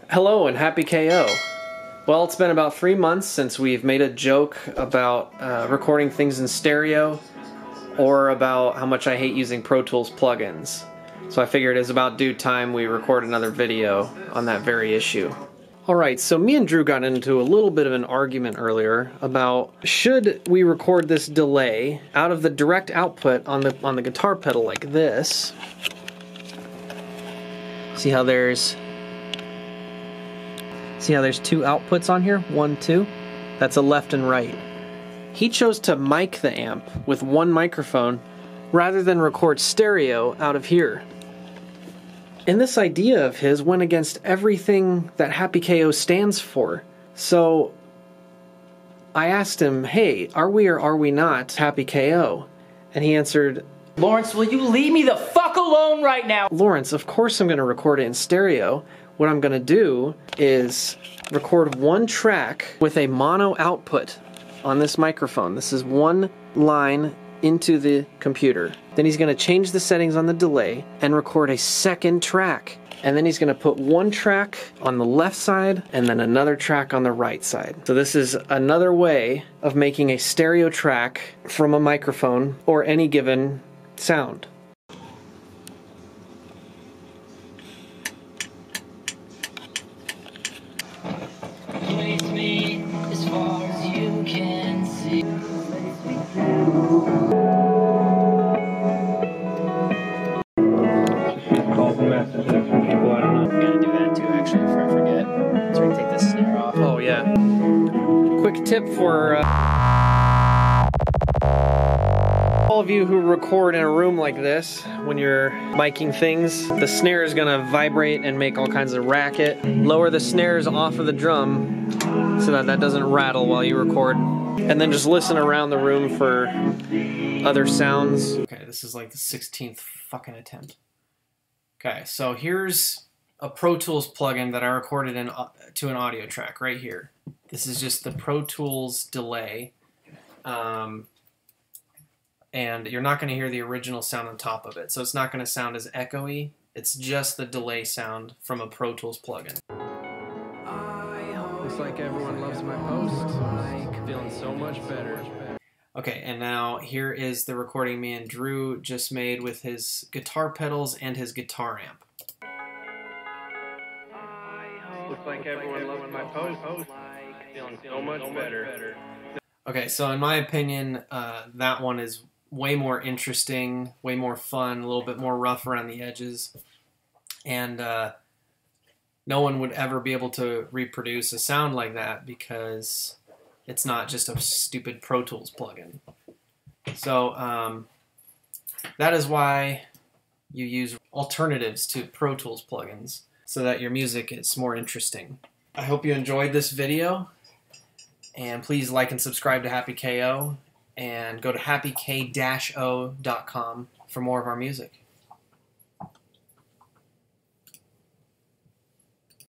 Hello and happy KO. Well, it's been about 3 months since we've made a joke about recording things in stereo or about how much I hate using Pro Tools plugins. So I figured it's about due time we record another video on that very issue. Alright, so me and Drew got into a little bit of an argument earlier about should we record this delay out of the direct output on the guitar pedal like this. See how there's two outputs on here? 1, 2. That's a left and right. He chose to mic the amp with one microphone rather than record stereo out of here. And this idea of his went against everything that Happy KO stands for. So I asked him, hey, are we or are we not Happy KO? And he answered, Lawrence, will you leave me the fuck alone right now? Lawrence, of course I'm going to record it in stereo. What I'm going to do is record one track with a mono output on this microphone. This is one line into the computer. Then he's going to change the settings on the delay and record a second track. And then he's going to put one track on the left side and then another track on the right side. So this is another way of making a stereo track from a microphone or any given sound. Place me as far as you can see. Call the messages from people I don't know. I'm gonna do that too, actually, before I forget. So we can take this snare off. Oh yeah. Quick tip for all of you who record in a room like this, when you're miking things, the snare is gonna vibrate and make all kinds of racket. Lower the snares off of the drum so that that doesn't rattle while you record. And then just listen around the room for other sounds. Okay, this is like the 16th fucking attempt. Okay, so here's a Pro Tools plugin that I recorded to an audio track right here. This is just the Pro Tools delay. And you're not going to hear the original sound on top of it, so it's not going to sound as echoey. It's just the delay sound from a Pro Tools plugin. Looks like everyone loves my post. I'm feeling so much better. Okay, and now here is the recording me and Drew just made with his guitar pedals and his guitar amp. Looks like everyone loves my post. Feeling so much better. Okay, so in my opinion, that one is way more interesting, way more fun, a little bit more rough around the edges, and no one would ever be able to reproduce a sound like that because it's not just a stupid Pro Tools plugin. So that is why you use alternatives to Pro Tools plugins so that your music is more interesting. I hope you enjoyed this video, and please like and subscribe to Happy KO, and go to happyk-o.com for more of our music.